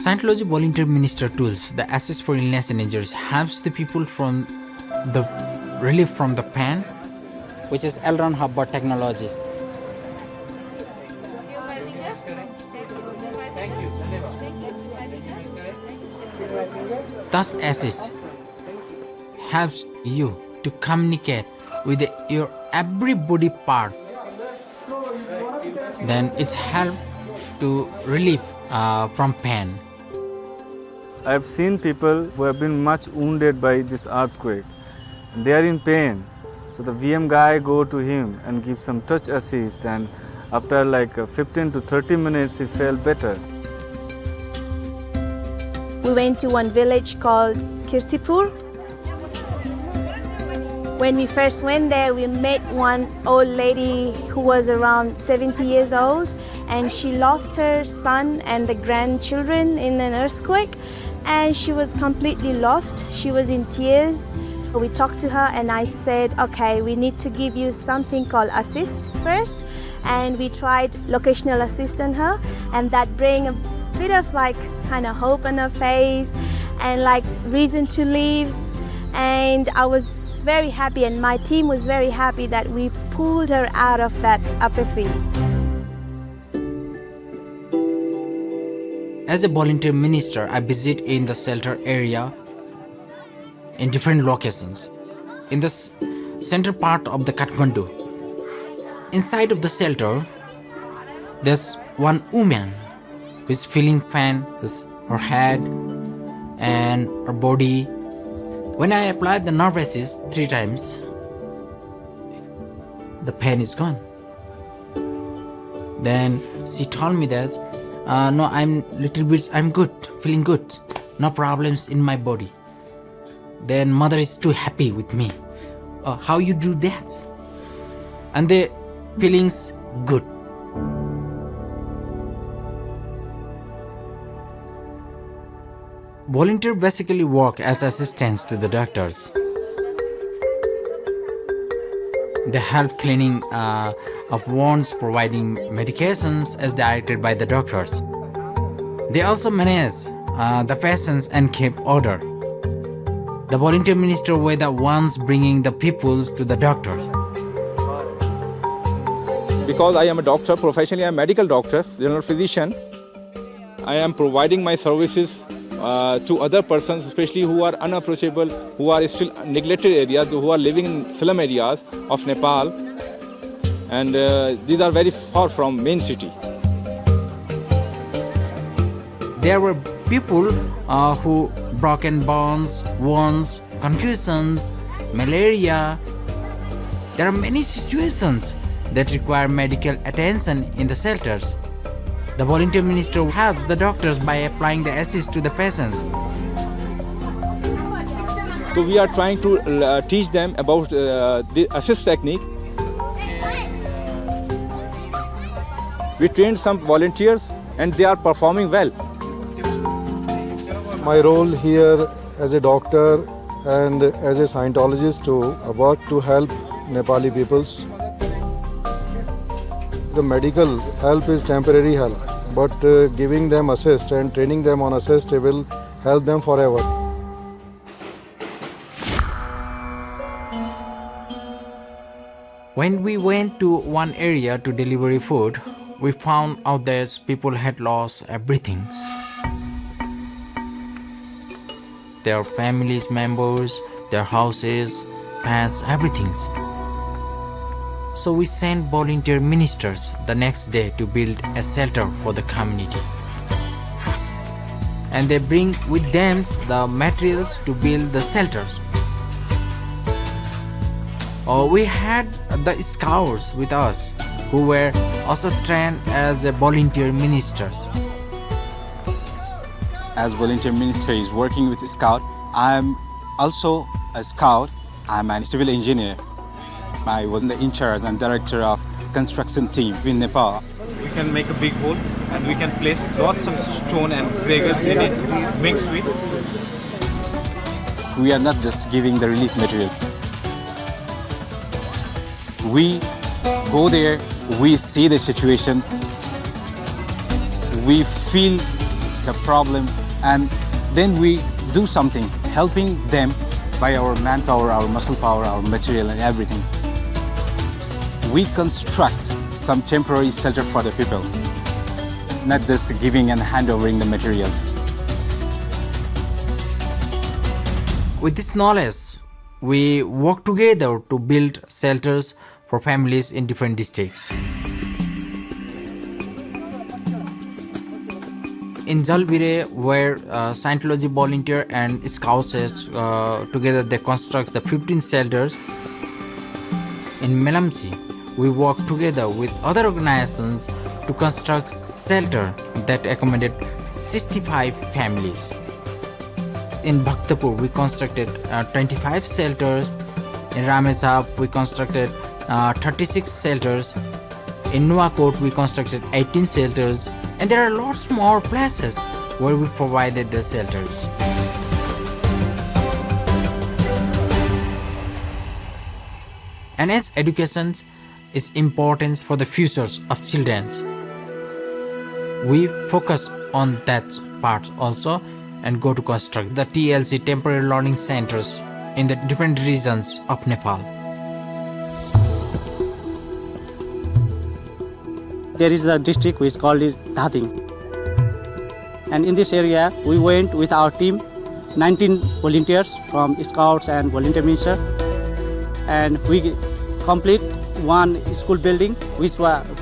Scientology Volunteer Minister tools, the assist for illness and injuries, helps the people from the relief from the pain, which is Elron Hubbard Technologies. Touch assist helps you to communicate with your every body part. Then it's help to relieve from pain. I have seen people who have been much wounded by this earthquake. They are in pain. So the VM guy go to him and give some touch assist, and after like 15 to 30 minutes he felt better. We went to one village called Kirtipur. When we first went there, we met one old lady who was around 70 years old, and she lost her son and the grandchildren in an earthquake, and she was completely lost. She was in tears. We talked to her and I said, okay, we need to give you something called assist first. And we tried locational assist on her, and that bring a bit of like kind of hope on her face and like reason to live. And I was very happy, and my team was very happy that we pulled her out of that apathy. As a volunteer minister, I visit in the shelter area in different locations. In the center part of the Kathmandu, inside of the shelter, there's one woman who is feeling pain, her head and her body. When I applied the nerve assist 3 times, the pain is gone. Then she told me that, no, I'm good, feeling good, no problems in my body. Then mother is too happy with me. How you do that? And the feelings good. Volunteers basically work as assistants to the doctors. They help cleaning of wounds, providing medications as directed by the doctors. They also manage the patients and keep order. The volunteer minister were the ones bringing the people to the doctors. Because I am a doctor, professionally I am a medical doctor, general physician, I am providing my services to other persons, especially who are unapproachable, who are still neglected areas, who are living in slum areas of Nepal, and these are very far from main city. There were people who broken bones, wounds, concussions, malaria. There are many situations that require medical attention in the shelters. The volunteer minister helps the doctors by applying the assist to the patients. So we are trying to teach them about the assist technique. We trained some volunteers and they are performing well. My role here as a doctor and as a Scientologist too, I work to help Nepali peoples. The medical help is temporary help, but giving them assist and training them on assist will help them forever. When we went to one area to deliver food, we found out that people had lost everything. Their families members, their houses, pets, everything. So we sent volunteer ministers the next day to build a shelter for the community. And they bring with them the materials to build the shelters. We had the scouts with us who were also trained as volunteer ministers. As volunteer minister is working with Scout, I am also a Scout. I am a civil engineer. I was in charge and director of construction team in Nepal. We can make a big hole and we can place lots of stone and gregars in it, mixed with. We are not just giving the relief material. We go there, we see the situation, we feel the problem, and then we do something, helping them by our manpower, our muscle power, our material and everything. We construct some temporary shelter for the people, not just giving and handovering the materials. With this knowledge, we work together to build shelters for families in different districts. In Jalbire, where Scientology Volunteer and Scouts together they construct the 15 shelters. In Melamsi, we work together with other organizations to construct shelter that accommodate 65 families. In Bhaktapur, we constructed 25 shelters. In Ramesap, we constructed 36 shelters. In Nuwakot, we constructed 18 shelters. And there are lots more places where we provided the shelters. And as education is important for the futures of children, we focus on that part also and go to construct the TLC temporary learning centers in the different regions of Nepal. There is a district which is called Dhating. And in this area, we went with our team, 19 volunteers from Scouts and Volunteer Minister. And we complete one school building, which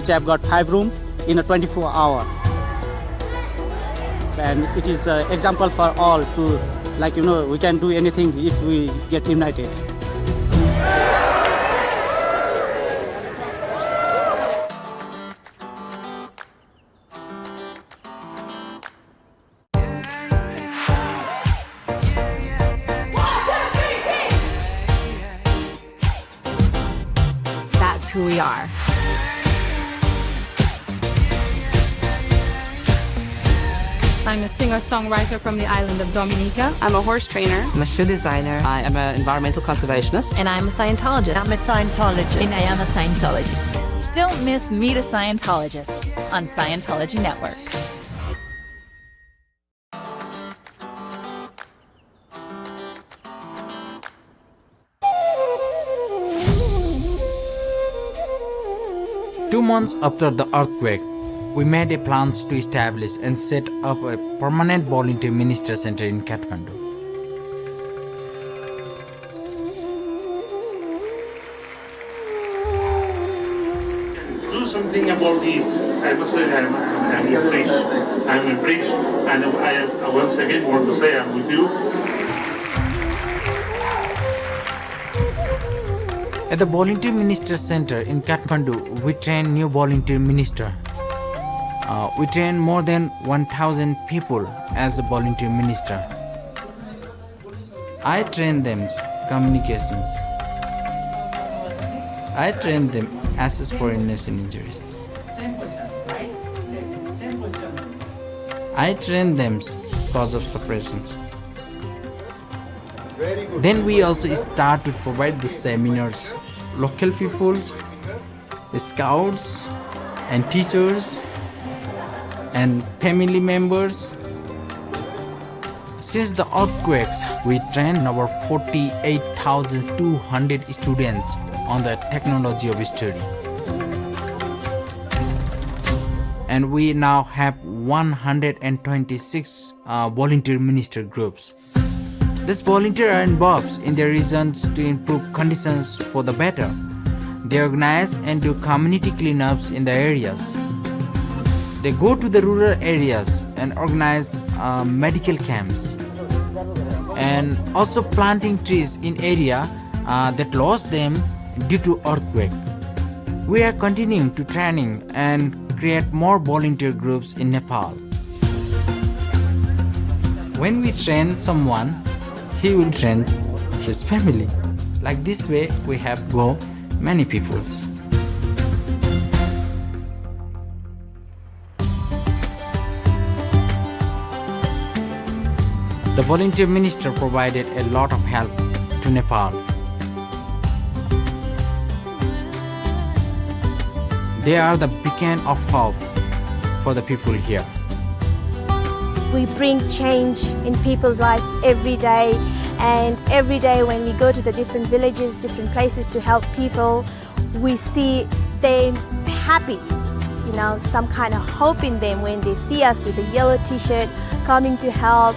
have got 5 rooms in a 24-hour. And it is an example for all to, we can do anything if we get united. That's who we are. I'm a singer-songwriter from the island of Dominica. I'm a horse trainer. I'm a shoe designer. I am an environmental conservationist. And I'm a Scientologist. I'm a Scientologist. And I am a Scientologist. Don't miss Meet a Scientologist on Scientology Network. Two months after the earthquake, we made a plans to establish and set up a permanent volunteer minister center in Kathmandu. Do something about it. I must say I'm impressed. I'm impressed, and I once again want to say I'm with you. At the Volunteer Minister Center in Kathmandu, we train new volunteer minister. We train more than 1,000 people as a volunteer minister. I train them communications. I train them assess foreigners and injuries. I train them cause of suppressions. Then we also start to provide the seminars, local peoples, scouts and teachers and family members. Since the earthquakes, we trained over 48,200 students on the technology of study. And we now have 126 volunteer minister groups. These volunteers are involved in their regions to improve conditions for the better. They organize and do community cleanups in the areas. They go to the rural areas and organize medical camps, and also planting trees in area that lost them due to earthquake. We are continuing to training and create more volunteer groups in Nepal. When we train someone, he will train his family. Like this way, we have go many peoples. The volunteer minister provided a lot of help to Nepal. They are the beacon of hope for the people here. We bring change in people's life every day, and every day when we go to the different villages, different places to help people, we see them happy, you know, some kind of hope in them when they see us with a yellow t-shirt coming to help.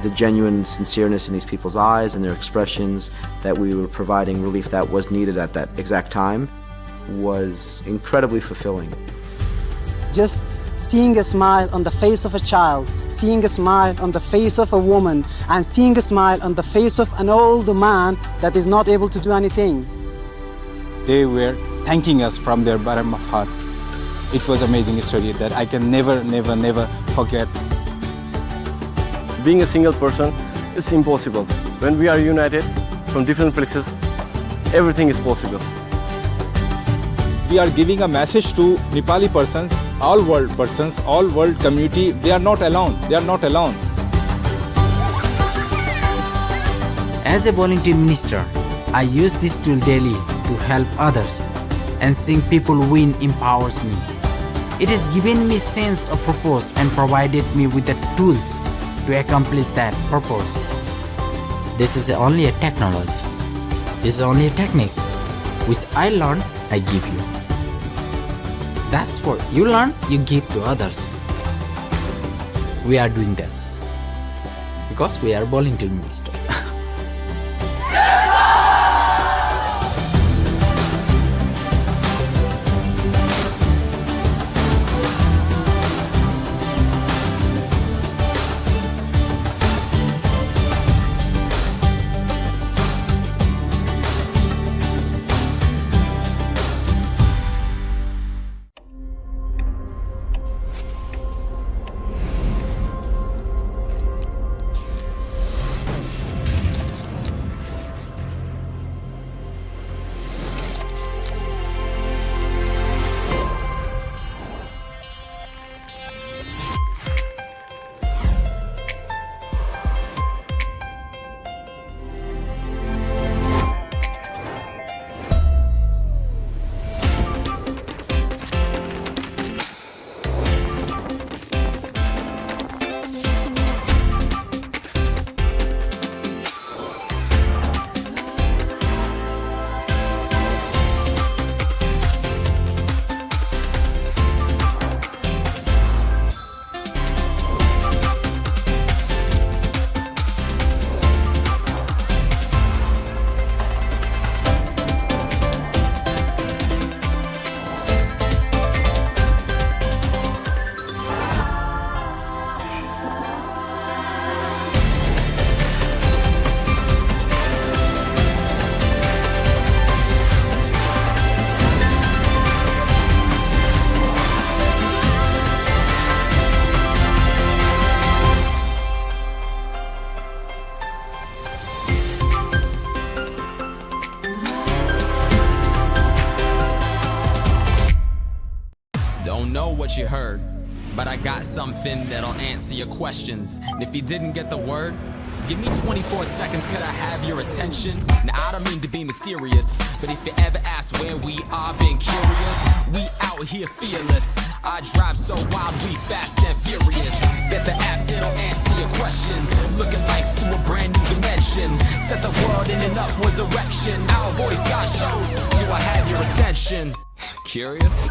The genuine sincereness in these people's eyes and their expressions that we were providing relief that was needed at that exact time was incredibly fulfilling. Just seeing a smile on the face of a child, seeing a smile on the face of a woman, and seeing a smile on the face of an old man that is not able to do anything. They were thanking us from their bottom of heart. It was an amazing story that I can never forget. Being a single person is impossible. When we are united from different places, everything is possible. We are giving a message to Nepali persons, all world community. They are not alone. They are not alone. As a volunteer minister, I use this tool daily to help others, and seeing people win empowers me. It has given me sense of purpose and provided me with the tools to accomplish that purpose. This is only a technology. This is only a techniques which I learn, I give you. That's what you learn, you give to others. We are doing this because we are volunteer minister. What you heard, but I got something that'll answer your questions. And if you didn't get the word, give me 24 seconds, could I have your attention? Now I don't mean to be mysterious, but if you ever ask where we are, been curious, we out here fearless. I drive so wild, we fast and furious. Get the app, it'll answer your questions. Look at life through a brand new dimension. Set the world in an upward direction. Our voice, our shows, do I have your attention? Curious?